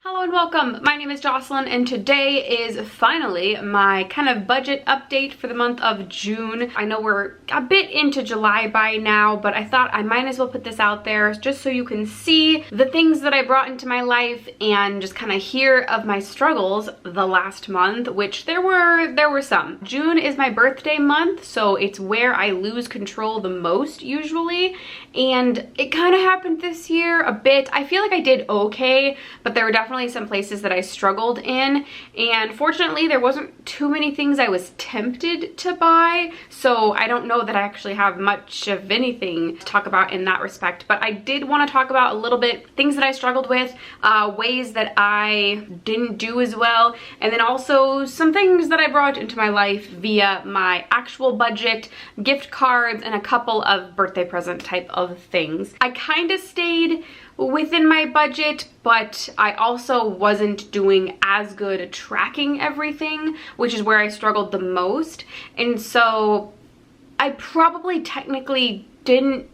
Hello and welcome. My name is Jocelyn and today is finally my kind of budget update for the month of June. I know we're a bit into July by now, but I thought I might as well put this out there just so you can see the things that I brought into my life and just kind of hear of my struggles the last month, which there were some. June is my birthday month, so it's where I lose control the most usually, and it kind of happened this year a bit. I feel like I did okay, but there were definitely some places that I struggled in, and fortunately there wasn't too many things I was tempted to buy, so I don't know that I actually have much of anything to talk about in that respect. But I did want to talk about a little bit things that I struggled with, ways that I didn't do as well, and then also some things that I brought into my life via my actual budget, gift cards, and a couple of birthday present type of things. I kind of stayed within my budget, but I also wasn't doing as good at tracking everything, which is where I struggled the most. And so I probably technically didn't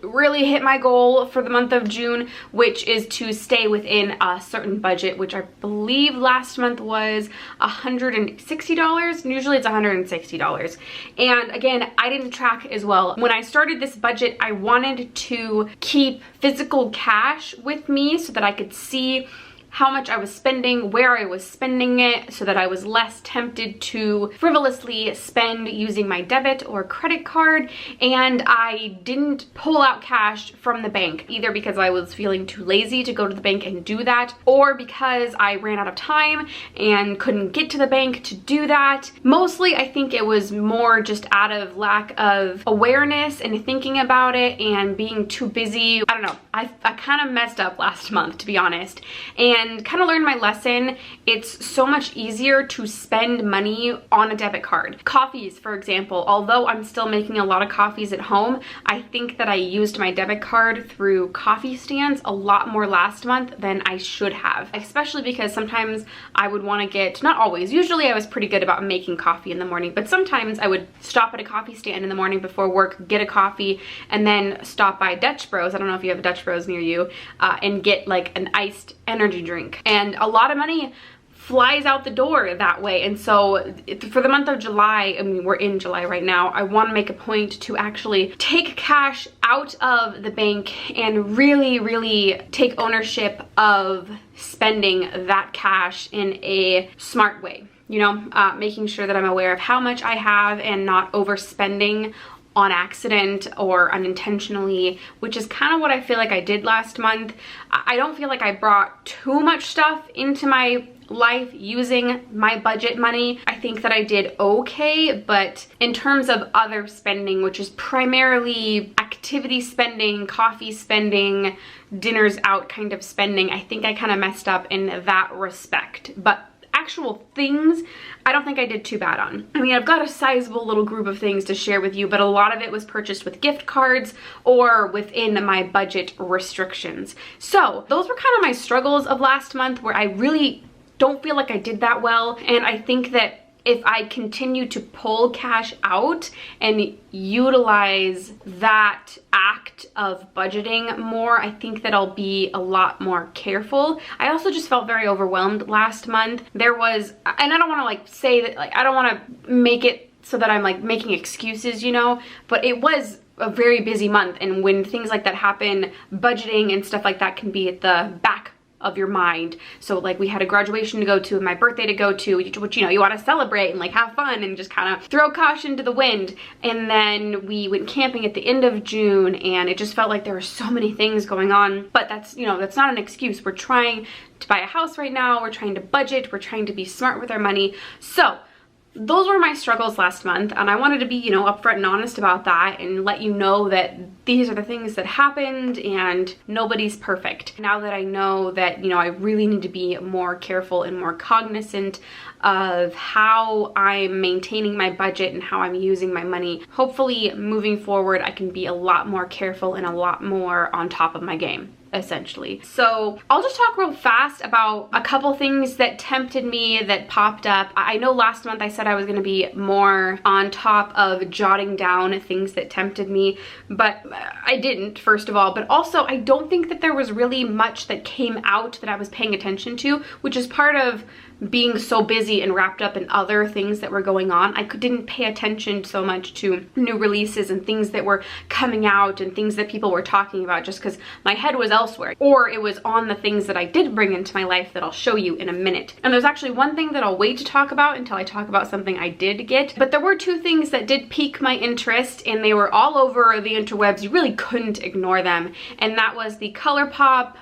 really hit my goal for the month of June, which is to stay within a certain budget, which I believe last month was $160. Usually it's $160. And again, I didn't track as well. When I started this budget, I wanted to keep physical cash with me so that I could see how much I was spending, where I was spending it, so that I was less tempted to frivolously spend using my debit or credit card. And I didn't pull out cash from the bank, either because I was feeling too lazy to go to the bank and do that, or because I ran out of time and couldn't get to the bank to do that. Mostly, I think it was more just out of lack of awareness and thinking about it and being too busy. I don't know. I kind of messed up last month, to be honest. And kind of learned my lesson. It's so much easier to spend money on a debit card. Coffees, for example, although I'm still making a lot of coffees at home, I think that I used my debit card through coffee stands a lot more last month than I should have, especially because sometimes I would want to get, not always, usually I was pretty good about making coffee in the morning, but sometimes I would stop at a coffee stand in the morning before work, get a coffee, and then stop by Dutch Bros, I don't know if you have a Dutch Bros near you, and get like an iced energy drink. And a lot of money flies out the door that way. And so for the month of July, I mean, we're in July right now, I want to make a point to actually take cash out of the bank and really take ownership of spending that cash in a smart way. You know, making sure that I'm aware of how much I have and not overspending on accident or unintentionally, which is kind of what I feel like I did last month. I don't feel like I brought too much stuff into my life using my budget money. I think that I did okay, but in terms of other spending, which is primarily activity spending, coffee spending, dinners out kind of spending, I think I kind of messed up in that respect. But actual things, I don't think I did too bad on. I mean, I've got a sizable little group of things to share with you, but a lot of it was purchased with gift cards or within my budget restrictions. So those were kind of my struggles of last month, where I really don't feel like I did that well. And I think that if I continue to pull cash out and utilize that act of budgeting more, I think that I'll be a lot more careful. I also just felt very overwhelmed last month. There was, and I don't want to like say that, like, I don't want to make it so that I'm like making excuses, you know, but it was a very busy month. And when things like that happen, budgeting and stuff like that can be at the back of your mind. So like we had a graduation to go to, my birthday to go to, which, you know, you want to celebrate and like have fun and just kind of throw caution to the wind. And then we went camping at the end of June, and it just felt like there were so many things going on. But that's, you know, that's not an excuse. We're trying to buy a house right now. We're trying to budget. We're trying to be smart with our money. So those were my struggles last month, and I wanted to be, you know, upfront and honest about that and let you know that these are the things that happened and nobody's perfect. Now that I know that, you know, I really need to be more careful and more cognizant of how I'm maintaining my budget and how I'm using my money, hopefully moving forward I can be a lot more careful and a lot more on top of my game. essentially. So I'll just talk real fast about a couple things that tempted me that popped up. I know last month I said I was going to be more on top of jotting down things that tempted me, but I didn't, first of all. But also, I don't think that there was really much that came out that I was paying attention to, which is part of being so busy and wrapped up in other things that were going on. I didn't pay attention so much to new releases and things that were coming out and things that people were talking about, just because my head was elsewhere, or it was on the things that I did bring into my life that I'll show you in a minute. And there's actually one thing that I'll wait to talk about until I talk about something I did get, but there were two things that did pique my interest, and they were all over the interwebs. You really couldn't ignore them, and that was the Colourpop,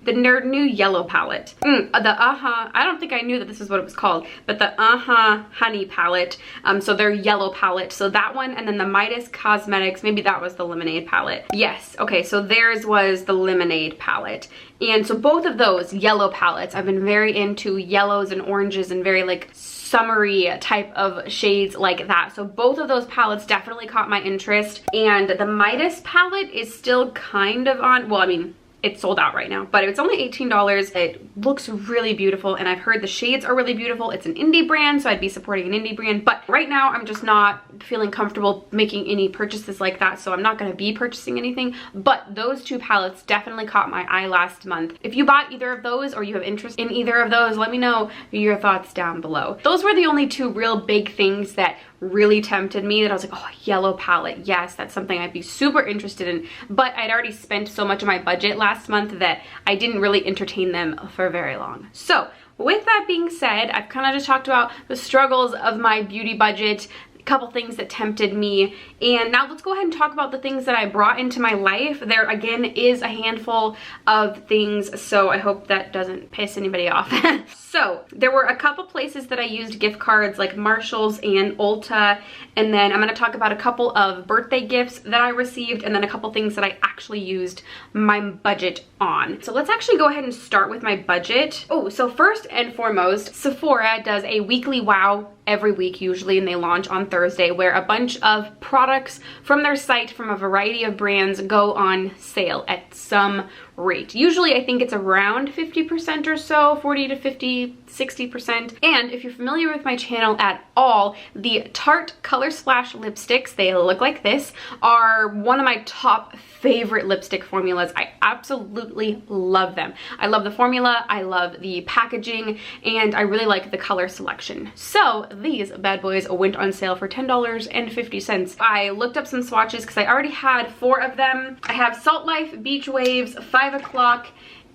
the new yellow palette. I don't think I knew that this is what it was called, but the Honey palette. So their yellow palette. So that one, and then the Midas Cosmetics, maybe that was the Lemonade palette. Yes, okay, so theirs was the Lemonade palette. And so both of those yellow palettes, I've been very into yellows and oranges and very like summery type of shades like that. So both of those palettes definitely caught my interest. And the Midas palette is still kind of on, well, I mean, it's sold out right now, but it's only $18. It looks really beautiful, and I've heard the shades are really beautiful. It's an indie brand, so I'd be supporting an indie brand, but right now I'm just not feeling comfortable making any purchases like that, so I'm not going to be purchasing anything. But those two palettes definitely caught my eye last month. If you bought either of those or you have interest in either of those, let me know your thoughts down below. Those were the only two real big things that really tempted me, that I was like, oh, yellow palette, yes, that's something I'd be super interested in. But I'd already spent so much of my budget last month that I didn't really entertain them for very long. So with that being said, I've kind of just talked about the struggles of my beauty budget, couple things that tempted me, and now let's go ahead and talk about the things that I brought into my life. There again is a handful of things, so I hope that doesn't piss anybody off. So there were a couple places that I used gift cards, like Marshall's and Ulta, and then I'm going to talk about a couple of birthday gifts that I received, and then a couple things that I actually used my budget on. So let's actually go ahead and start with my budget. Oh, so first and foremost, Sephora does a weekly wow every week usually, and they launch on Thursday, where a bunch of products from their site from a variety of brands go on sale at some rate. Usually I think it's around 50% or so, 40 to 50, 60%. And if you're familiar with my channel at all, the Tarte ColorSplash lipsticks, they look like this, are one of my top favorite lipstick formulas. I absolutely love them. I love the formula, I love the packaging, and I really like the color selection. So these bad boys went on sale for $10.50. I looked up some swatches because I already had 4 of them. I have Salt Life, Beach Waves, 5 o'clock,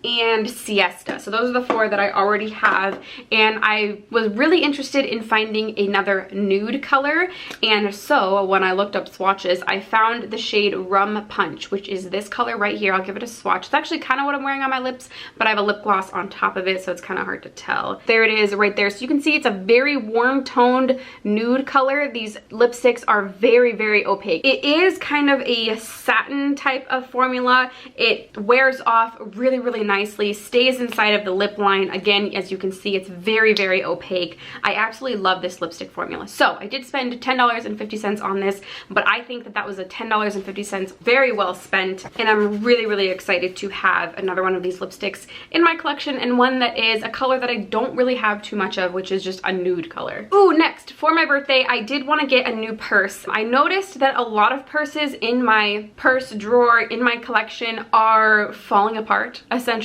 and Siesta. So those are the 4 that I already have, and I was really interested in finding another nude color, and so when I looked up swatches, I found the shade Rum Punch, which is this color right here. I'll give it a swatch. It's actually kind of what I'm wearing on my lips, but I have a lip gloss on top of it, so it's kind of hard to tell. There it is right there. So you can see it's a very warm toned nude color. These lipsticks are very, very opaque. It is kind of a satin type of formula. It wears off really, really nicely, stays inside of the lip line. Again, as you can see, it's very, very opaque. I absolutely love this lipstick formula. So I did spend $10.50 on this, but I think that that was a $10.50 very well spent, and I'm really, really excited to have another one of these lipsticks in my collection, and one that is a color that I don't really have too much of, which is just a nude color. Ooh, next, for my birthday, I did want to get a new purse. I noticed that a lot of purses in my purse drawer in my collection are falling apart, essentially.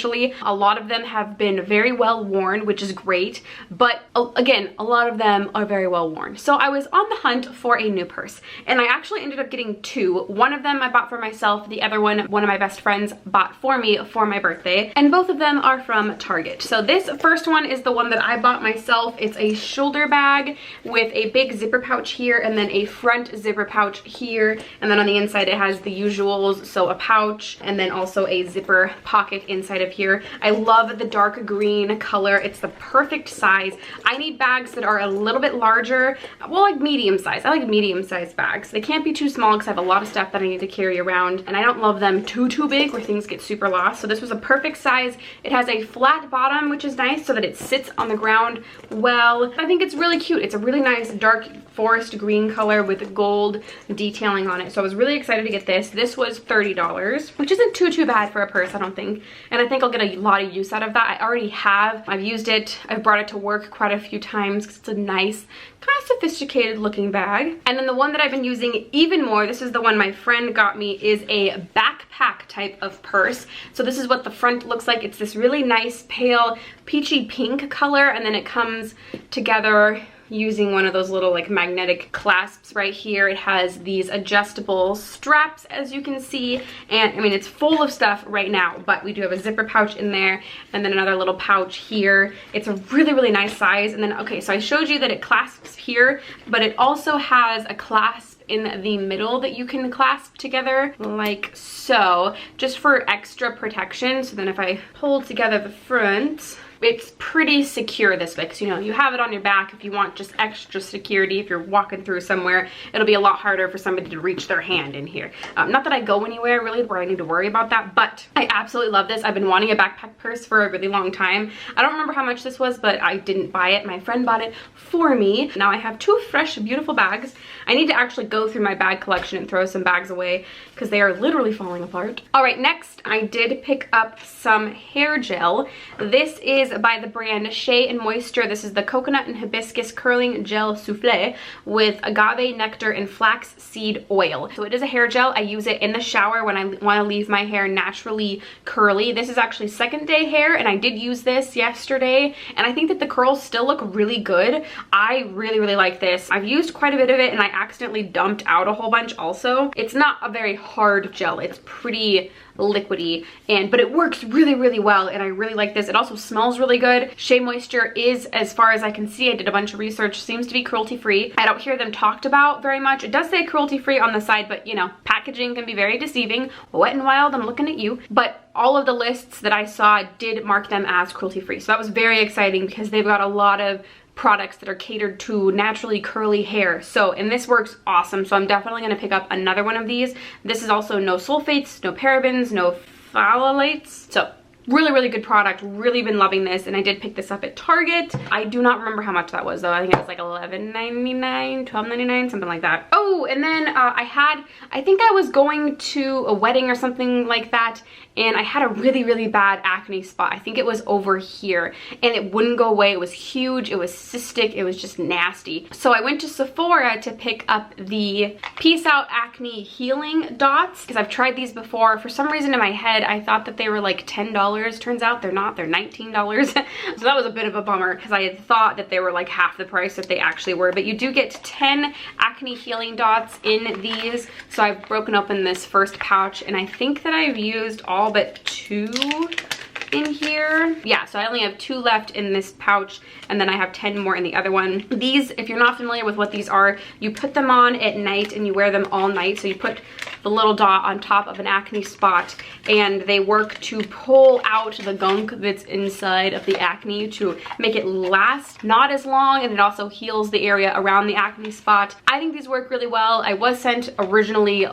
A lot of them have been very well worn, which is great, but again, a lot of them are very well worn. So I was on the hunt for a new purse, and I actually ended up getting 2. One of them I bought for myself, the other one of my best friends bought for me for my birthday, and both of them are from Target. So this first one is the one that I bought myself. It's a shoulder bag with a big zipper pouch here, and then a front zipper pouch here, and then on the inside it has the usuals, so a pouch, and then also a zipper pocket inside inside of here. I love the dark green color. It's the perfect size. I need bags that are a little bit larger, well, like medium size. I like medium sized bags. They can't be too small because I have a lot of stuff that I need to carry around, and I don't love them too big where things get super lost. So this was a perfect size. It has a flat bottom, which is nice so that it sits on the ground well. I think it's really cute. It's a really nice dark forest green color with gold detailing on it. So I was really excited to get this. This was $30, which isn't too bad for a purse, I don't think. And I think I'll get a lot of use out of that. I already have. I've used it. I've brought it to work quite a few times because it's a nice, kind of sophisticated looking bag. And then the one that I've been using even more, this is the one my friend got me, is a backpack type of purse. So this is what the front looks like. It's this really nice pale peachy pink color, and then it comes together using one of those little like magnetic clasps right here. It has these adjustable straps, as you can see, and I mean it's full of stuff right now, but we do have a zipper pouch in there and then another little pouch here. It's a really nice size. And then, okay, so I showed you that it clasps here, but it also has a clasp in the middle that you can clasp together like so, just for extra protection. So then if I pull together the front, it's pretty secure this way, because you know, you have it on your back if you want just extra security. If you're walking through somewhere, it'll be a lot harder for somebody to reach their hand in here. Not that I go anywhere really where I need to worry about that, but I absolutely love this. I've been wanting a backpack purse for a really long time. I don't remember how much this was, but I didn't buy it. My friend bought it for me. Now I have two fresh, beautiful bags. I need to actually go through my bag collection and throw some bags away because they are literally falling apart. All right, next I did pick up some hair gel. This is by the brand SheaMoisture. This is the coconut and hibiscus curling gel souffle with agave nectar and flax seed oil. So it is a hair gel. I use it in the shower when I want to leave my hair naturally curly. This is actually second day hair, and I did use this yesterday, and I think that the curls still look really good. I really like this. I've used quite a bit of it, and I accidentally dumped out a whole bunch also. It's not a very hard gel. It's pretty liquidy, but it works really well, and I really like this. It also smells really good. SheaMoisture is, as far as I can see, I did a bunch of research, seems to be cruelty free. I don't hear them talked about very much. It does say cruelty free on the side, but you know, packaging can be very deceiving. Wet n Wild, I'm looking at you. But all of the lists that I saw did mark them as cruelty free, so that was very exciting because they've got a lot of products that are catered to naturally curly hair. So, and this works awesome. So I'm definitely going to pick up another one of these. This is also no sulfates, no parabens, no phthalates. So really good product. Really been loving this, and I did pick this up at Target. I do not remember how much that was though. I think it was like $11.99, $12.99, something like that. Oh, and then I think I was going to a wedding or something like that, and I had a really bad acne spot. I think it was over here, and it wouldn't go away. It was huge, it was cystic, it was just nasty. So I went to Sephora to pick up the Peace Out Acne Healing Dots, because I've tried these before. For some reason in my head, I thought that they were like $10. Turns out they're not, they're $19. So that was a bit of a bummer because I had thought that they were like half the price that they actually were. But you do get 10 acne healing dots in these. So I've broken open this first pouch, and I think that I've used all but 2 in here. Yeah, so I only have 2 left in this pouch, and then I have 10 more in the other one. These, if you're not familiar with what these are, you put them on at night and you wear them all night. So you put the little dot on top of an acne spot, and they work to pull out the gunk that's inside of the acne to make it last not as long, and it also heals the area around the acne spot. I think these work really well. I was sent originally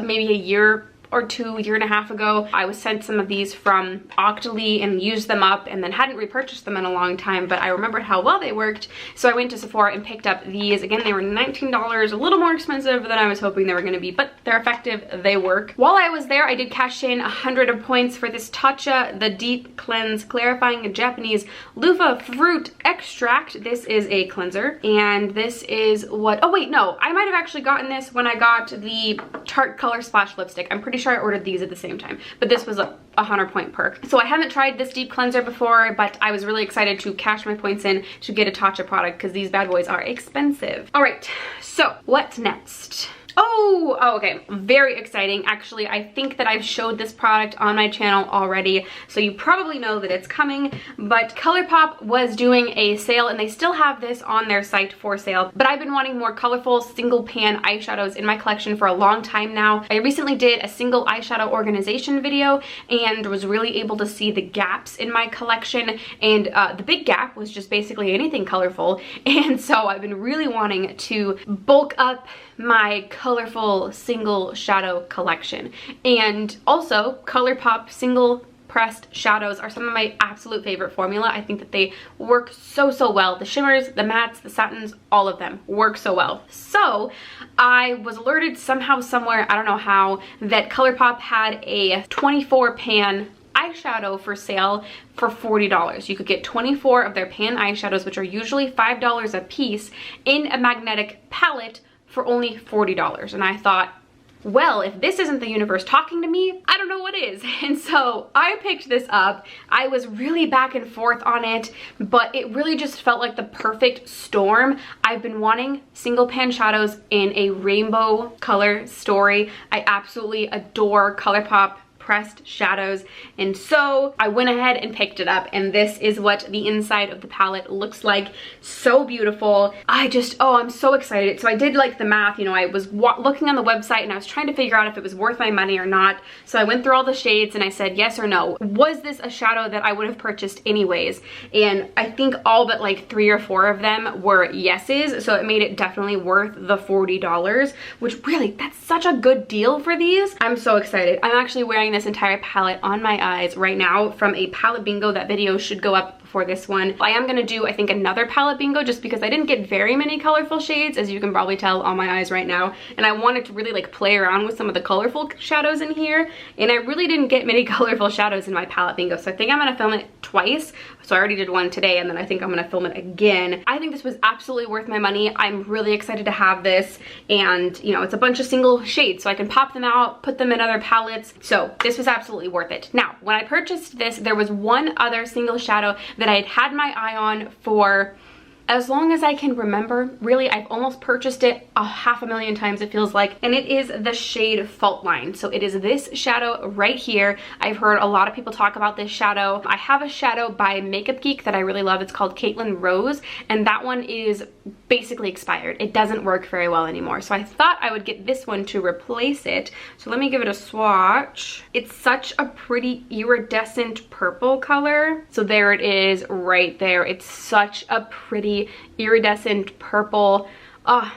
maybe a year and a half ago. I was sent some of these from Octoly and used them up, and then hadn't repurchased them in a long time, but I remembered how well they worked. So I went to Sephora and picked up these. Again, they were $19, a little more expensive than I was hoping they were going to be, but they're effective, they work. While I was there, I did cash in 100 points for this Tatcha, the Deep Cleanse Clarifying Japanese Loofah Fruit Extract. This is a cleanser, and this is what, oh wait, no, I might have actually gotten this when I got the Tarte ColorSplash lipstick. I'm pretty sure I ordered these at the same time, but this was a 100-point perk. So I haven't tried this deep cleanser before, but I was really excited to cash my points in to get a Tatcha product because these bad boys are expensive. All right, so what's next? Oh, okay, very exciting. Actually, I think that I've showed this product on my channel already, so you probably know that it's coming, but Colourpop was doing a sale, and they still have this on their site for sale, but I've been wanting more colorful single pan eyeshadows in my collection for a long time now. I recently did a single eyeshadow organization video and was really able to see the gaps in my collection, and the big gap was just basically anything colorful, and so I've been really wanting to bulk up my colorful single shadow collection. And also Colourpop single pressed shadows are some of my absolute favorite formula. I think that they work so well. The shimmers, the mattes, the satins, all of them work so well. So I was alerted somehow, somewhere, I don't know how, that Colourpop had a 24 pan eyeshadow for sale for $40. You could get 24 of their pan eyeshadows, which are usually $5 a piece, in a magnetic palette for only $40. And I thought, well, if this isn't the universe talking to me, I don't know what is. And so I picked this up. I was really back and forth on it, but it really just felt like the perfect storm. I've been wanting single pan shadows in a rainbow color story. I absolutely adore Colourpop pressed shadows, and so I went ahead and picked it up, and this is what the inside of the palette looks like. So beautiful. I'm so excited. So I did like the math, you know, I was looking on the website and I was trying to figure out if it was worth my money or not. So I went through all the shades and I said yes or no. Was this a shadow that I would have purchased anyways? And I think all but like 3 or 4 of them were yeses, so it made it definitely worth the $40, which really, that's such a good deal for these. I'm so excited. I'm actually wearing this entire palette on my eyes right now from a palette bingo. That video should go up before this one. I am gonna do, I think, another palette bingo just because I didn't get very many colorful shades, as you can probably tell on my eyes right now, and I wanted to really like play around with some of the colorful shadows in here, and I really didn't get many colorful shadows in my palette bingo, so I think I'm gonna film it twice. So I already did one today, and then I think I'm gonna film it again. I think this was absolutely worth my money. I'm really excited to have this, and you know, it's a bunch of single shades, so I can pop them out, put them in other palettes, so this was absolutely worth it. Now, when I purchased this, there was one other single shadow that I had had my eye on for as long as I can remember. Really, I've almost purchased it 500,000 times, it feels like, and it is the shade Faultline. So it is this shadow right here. I've heard a lot of people talk about this shadow. I have a shadow by Makeup Geek that I really love. It's called Caitlin Rose, and that one is basically expired. It doesn't work very well anymore. So I thought I would get this one to replace it. So let me give it a swatch. It's such a pretty iridescent purple color. So there it is right there. It's such a pretty iridescent purple.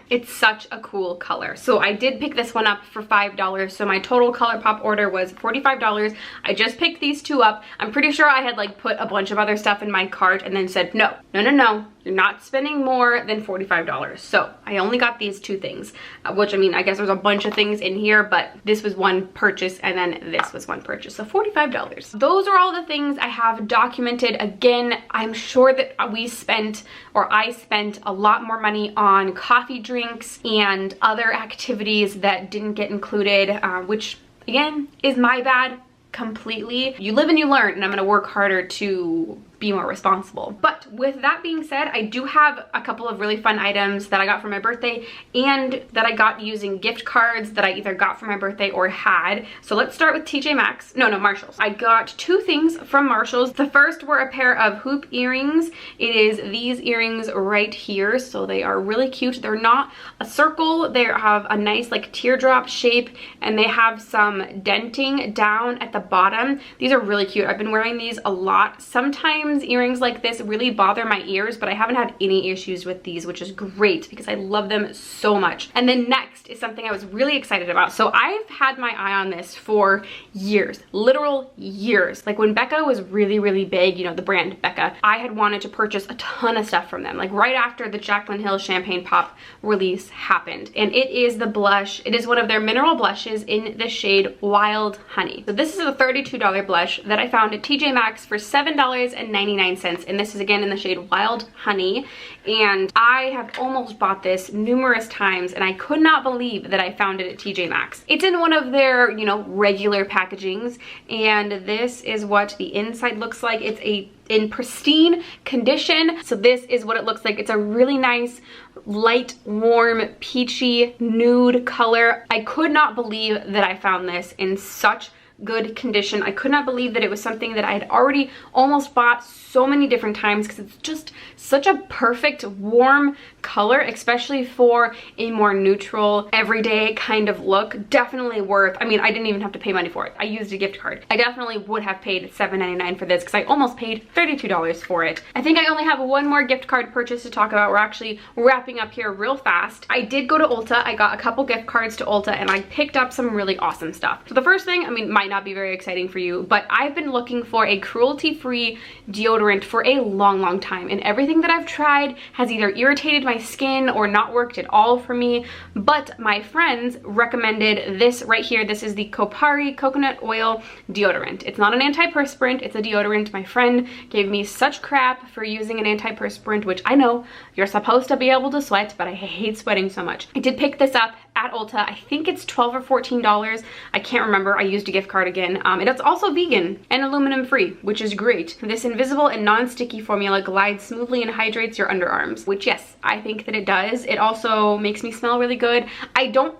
It's such a cool color. So I did pick this one up for $5. So my total Colourpop order was $45. I just picked these two up. I'm pretty sure I had like put a bunch of other stuff in my cart and then said, no, you're not spending more than $45. So I only got these two things, which, I mean, I guess there's a bunch of things in here, but this was one purchase and then this was one purchase. So $45. Those are all the things I have documented. Again, I'm sure that I spent a lot more money on coffee drinks and other activities that didn't get included, which again is my bad completely. You live and you learn, and I'm gonna work harder to be more responsible. But with that being said, I do have a couple of really fun items that I got for my birthday and that I got using gift cards that I either got for my birthday or had. So let's start with TJ Maxx. No, Marshalls. I got two things from Marshalls. The first were a pair of hoop earrings. It is these earrings right here. So they are really cute. They're not a circle. They have a nice like teardrop shape, and they have some denting down at the bottom. These are really cute. I've been wearing these a lot. Sometimes earrings like this really bother my ears, but I haven't had any issues with these, which is great because I love them so much. And then next is something I was really excited about. So I've had my eye on this for years, literal years. Like when BECCA was really big, you know, the brand BECCA, I had wanted to purchase a ton of stuff from them, like right after the Jaclyn Hill Champagne Pop release happened. And it is the blush. It is one of their mineral blushes in the shade Wild Honey. So this is a $32 blush that I found at TJ Maxx for $7.99. $7.99, and this is again in the shade Wild Honey. And I have almost bought this numerous times, and I could not believe that I found it at TJ Maxx. It's in one of their, you know, regular packagings, and this is what the inside looks like. It's in pristine condition. So this is what it looks like. It's a really nice, light, warm, peachy, nude color. I could not believe that I found this in such good condition. I could not believe that it was something that I had already almost bought so many different times, because it's just such a perfect warm color, especially for a more neutral, everyday kind of look. Definitely worth, I mean, I didn't even have to pay money for it. I used a gift card. I definitely would have paid $7.99 for this, because I almost paid $32 for it. I think I only have one more gift card purchase to talk about. We're actually wrapping up here real fast. I did go to Ulta. I got a couple gift cards to Ulta, and I picked up some really awesome stuff. So the first thing, I mean, might not be very exciting for you, but I've been looking for a cruelty-free deodorant for a long time, and everything that I've tried has either irritated my skin or not worked at all for me. But my friends recommended this right here. This is the KOPARI coconut oil deodorant. It's not an antiperspirant, it's a deodorant. My friend gave me such crap for using an antiperspirant, which I know you're supposed to be able to sweat, but I hate sweating so much. I did pick this up at Ulta. I think it's $12 or $14. I can't remember. I used a gift card again. And it's also vegan and aluminum free, which is great. This invisible and non-sticky formula glides smoothly and hydrates your underarms, which, yes, I think that it does. It also makes me smell really good. I don't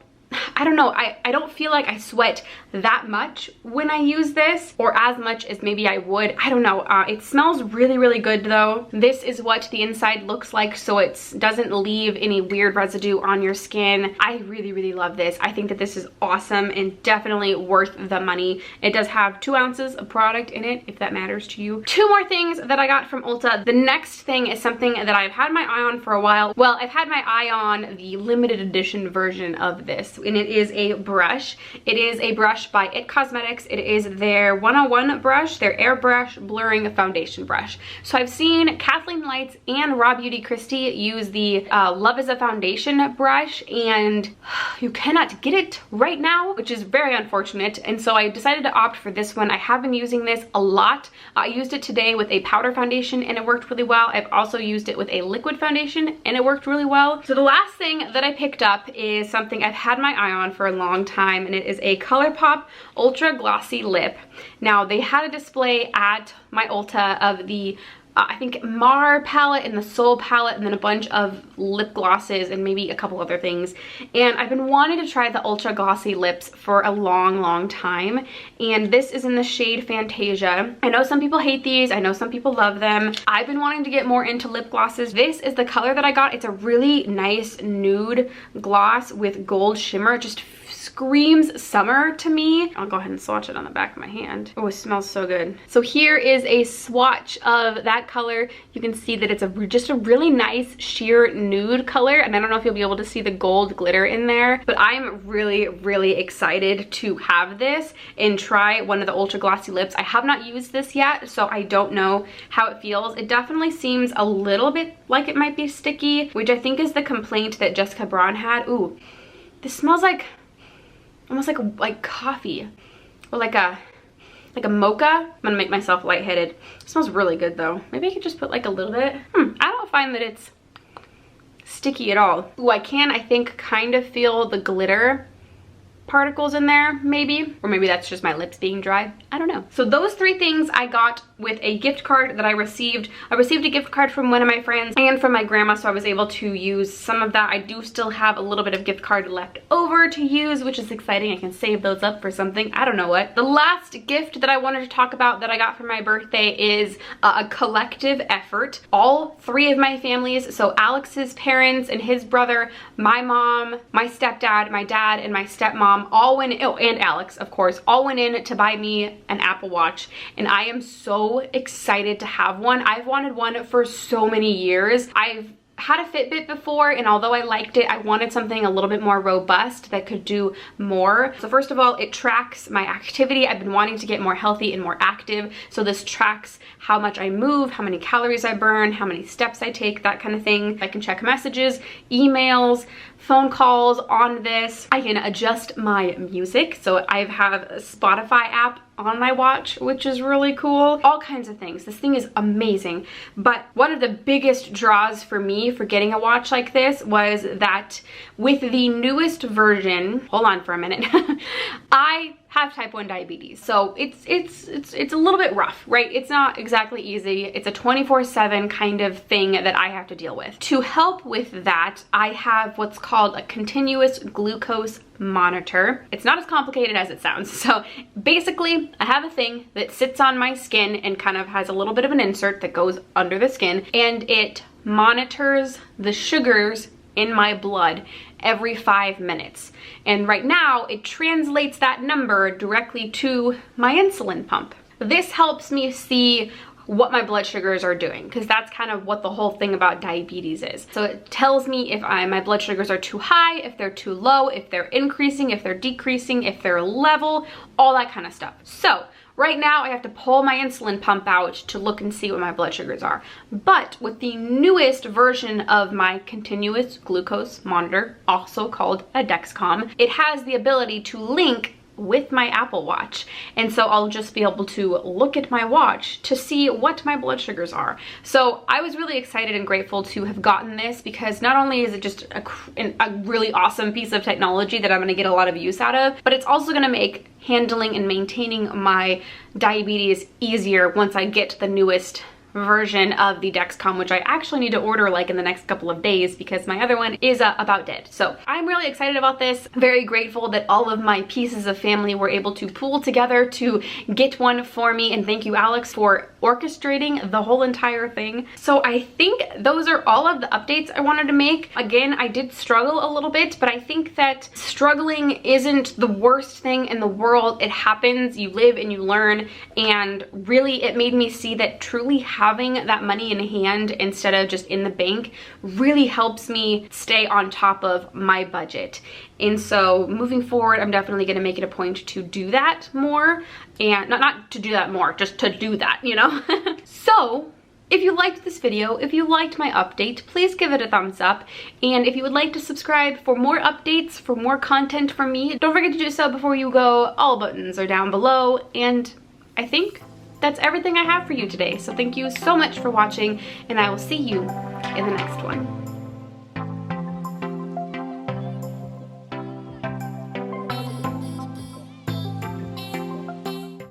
know, I don't feel like I sweat that much when I use this, or as much as maybe I would. I don't know. It smells really good though. This is what the inside looks like, so it doesn't leave any weird residue on your skin. I really love this. I think that this is awesome and definitely worth the money. It does have 2 ounces of product in it, if that matters to you. 2 more things that I got from Ulta. The next thing is something that I've had my eye on for a while. Well, I've had my eye on the limited edition version of this, and it is a brush. It is a brush by It Cosmetics. It is their 101 brush, their Airbrush blurring foundation brush. So I've seen Kathleen Lights and Raw Beauty Christie use the Love is a Foundation brush, and you cannot get it right now, which is very unfortunate. And so I decided to opt for this one. I have been using this a lot. I used it today with a powder foundation and it worked really well. I've also used it with a liquid foundation and it worked really well. So the last thing that I picked up is something I've had my eye on for a long time, and it is a Colourpop Ultra Glossy Lip. Now, they had a display at my Ulta of the I think Mar palette and the Soul palette, and then a bunch of lip glosses and maybe a couple other things. And I've been wanting to try the Ultra Glossy lips for a long time. And this is in the shade Fantasia. I know some people hate these. I know some people love them. I've been wanting to get more into lip glosses. This is the color that I got. It's a really nice nude gloss with gold shimmer. It just screams summer to me. I'll go ahead and swatch it on the back of my hand. Oh, it smells so good. So here is a swatch of that color. You can see that it's just a really nice sheer nude color, and I don't know if you'll be able to see the gold glitter in there, but I'm really excited to have this and try one of the Ultra Glossy lips. I have not used this yet, so I don't know how it feels. It definitely seems a little bit like it might be sticky, which I think is the complaint that Jessica Braun had. Ooh, this smells like almost like coffee, or like a mocha. I'm gonna make myself lightheaded. It smells really good though. Maybe I could just put like a little bit. I don't find that it's sticky at all. Ooh, I think kind of feel the glitter particles in there, maybe, or maybe that's just my lips being dry. I don't know. So those 3 things I got with a gift card that I received. I received a gift card from one of my friends and from my grandma, so I was able to use some of that. I do still have a little bit of gift card left over to use, which is exciting. I can save those up for something. I don't know what. The last gift that I wanted to talk about that I got for my birthday is a collective effort. All 3 of my families, so Alex's parents and his brother, my mom, my stepdad, my dad, and my stepmom all went, oh, and Alex, of course, all went in to buy me an Apple Watch, and I am so excited to have one. I've wanted one for so many years. I've had a Fitbit before, and although I liked it, I wanted something a little bit more robust that could do more. So first of all, it tracks my activity. I've been wanting to get more healthy and more active, so this tracks how much I move, how many calories I burn, how many steps I take, that kind of thing. I can check messages, emails, phone calls on this. I can adjust my music, so I have a Spotify app on my watch, which is really cool. All kinds of things. This thing is amazing. But one of the biggest draws for me for getting a watch like this was that with the newest version, hold on for a minute, I have type 1 diabetes, so it's a little bit rough, right? It's not exactly easy. It's a 24/7 kind of thing that I have to deal with. To help with that, I have what's called a continuous glucose monitor. It's not as complicated as it sounds. So basically, I have a thing that sits on my skin and kind of has a little bit of an insert that goes under the skin, and it monitors the sugars in my blood every 5 minutes. And right now, it translates that number directly to my insulin pump. This helps me see what my blood sugars are doing, because that's kind of what the whole thing about diabetes is. So it tells me if my blood sugars are too high, if they're too low, if they're increasing, if they're decreasing, if they're level, all that kind of stuff. So right now I have to pull my insulin pump out to look and see what my blood sugars are. But with the newest version of my continuous glucose monitor, also called a Dexcom, it has the ability to link with my Apple Watch. And so I'll just be able to look at my watch to see what my blood sugars are. So I was really excited and grateful to have gotten this, because not only is it just a really awesome piece of technology that I'm going to get a lot of use out of, but it's also going to make handling and maintaining my diabetes easier once I get the newest version of the Dexcom, which I actually need to order like in the next couple of days because my other one is about dead. So I'm really excited about this. Very grateful that all of my pieces of family were able to pool together to get one for me, and thank you, Alex, for orchestrating the whole entire thing. So I think those are all of the updates I wanted to make. Again, I did struggle a little bit, but I think that struggling isn't the worst thing in the world. It happens, you live and you learn, and really it made me see that truly having that money in hand instead of just in the bank really helps me stay on top of my budget. And so moving forward, I'm definitely going to make it a point to do that more, and not to do that more, just to do that, you know? So if you liked this video, if you liked my update, please give it a thumbs up. And if you would like to subscribe for more updates, for more content from me, don't forget to do so before you go. All buttons are down below. And I think that's everything I have for you today. So thank you so much for watching, and I will see you in the next one.